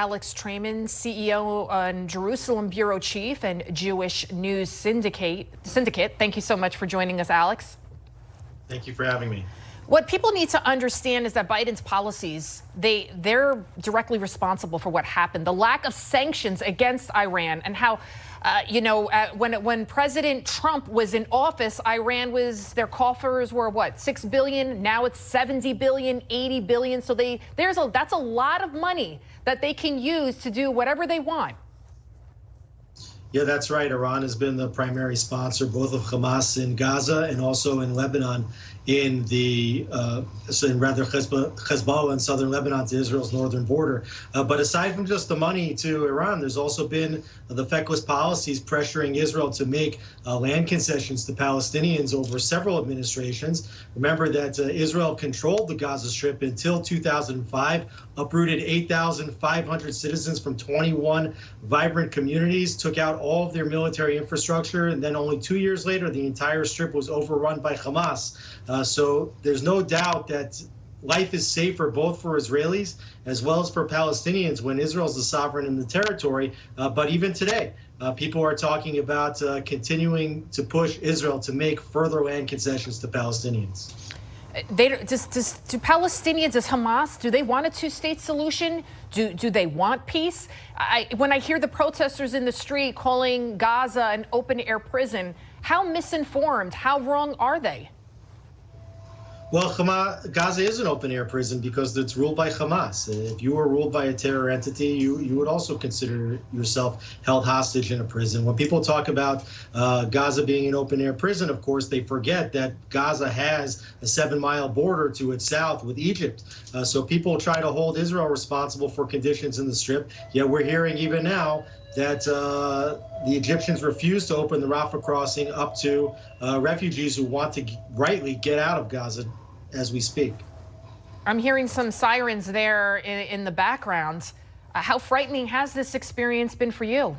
Alex Traiman, CEO and Jerusalem Bureau Chief and Jewish News Syndicate. Thank you so much for joining us, Alex. Thank you for having me. What people need to understand is that Biden's policies, they're directly responsible for what happened. The lack of sanctions against Iran and how, when President Trump was in office, their coffers were what, 6 billion? Now it's 70 billion, 80 billion. So that's a lot of money that they can use to do whatever they want. Yeah, that's right. Iran has been the primary sponsor both of Hamas in Gaza and also in Lebanon, Hezbollah in southern Lebanon to Israel's northern border. But aside from just the money to Iran, there's also been the feckless policies pressuring Israel to make land concessions to Palestinians over several administrations. Remember that Israel controlled the Gaza Strip until 2005, uprooted 8,500 citizens from 21 vibrant communities, took out all of their military infrastructure, and then only 2 years later, the entire strip was overrun by Hamas. So there's no doubt that life is safer both for Israelis as well as for Palestinians when Israel's the sovereign in the territory. But even today, people are talking about continuing to push Israel to make further land concessions to Palestinians. Do Palestinians, does Hamas, do they want a two-state solution? Do they want peace? When I hear the protesters in the street calling Gaza an open-air prison, how misinformed, how wrong are they? Well, Gaza is an open-air prison because it's ruled by Hamas. If you were ruled by a terror entity, you would also consider yourself held hostage in a prison. When people talk about Gaza being an open-air prison, of course, they forget that Gaza has a 7-mile border to its south with Egypt. So people try to hold Israel responsible for conditions in the Strip. Yet we're hearing even now that the Egyptians refuse to open the Rafah crossing up to refugees who want to rightly get out of Gaza as we speak. I'm hearing some sirens there in the background. How frightening has this experience been for you?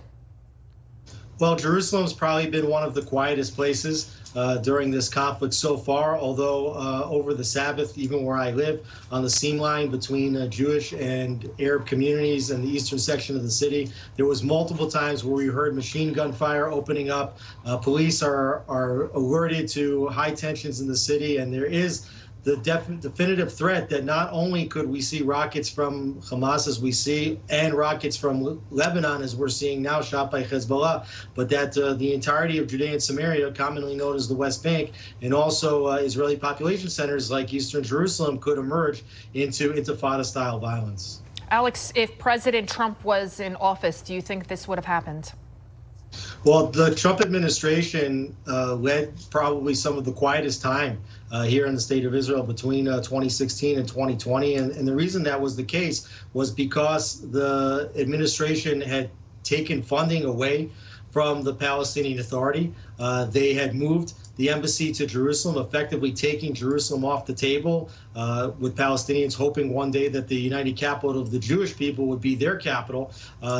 Well, Jerusalem's probably been one of the quietest places during this conflict so far, although over the Sabbath, even where I live, on the seam line between Jewish and Arab communities in the eastern section of the city, there was multiple times where we heard machine gun fire opening up. Police are alerted to high tensions in the city, and there is the definitive threat that not only could we see rockets from Hamas as we see and rockets from Lebanon as we're seeing now shot by Hezbollah, but that the entirety of Judea and Samaria, commonly known as the West Bank, and also Israeli population centers like eastern Jerusalem could emerge into intifada-style violence. Alex, if President Trump was in office, do you think this would have happened? Well, the Trump administration led probably some of the quietest time here in the state of Israel between 2016 and 2020. And the reason that was the case was because the administration had taken funding away from the Palestinian Authority. They had moved the embassy to Jerusalem, effectively taking Jerusalem off the table, with Palestinians hoping one day that the united capital of the Jewish people would be their capital.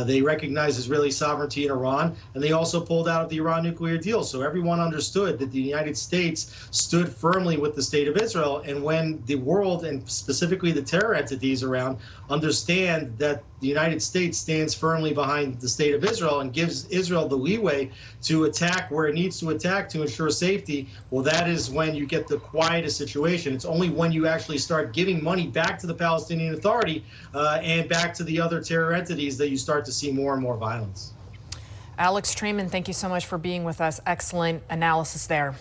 They recognized Israeli sovereignty in Iran, and they also pulled out of the Iran nuclear deal. So everyone understood that the United States stood firmly with the state of Israel. And when the world, and specifically the terror entities around, understand that the United States stands firmly behind the state of Israel and gives Israel the leeway to attack where it needs to attack to ensure safety, well, that is when you get the quietest situation. It's only when you actually start giving money back to the Palestinian Authority and back to the other terror entities that you start to see more and more violence. Alex Traiman, thank you so much for being with us. Excellent analysis there.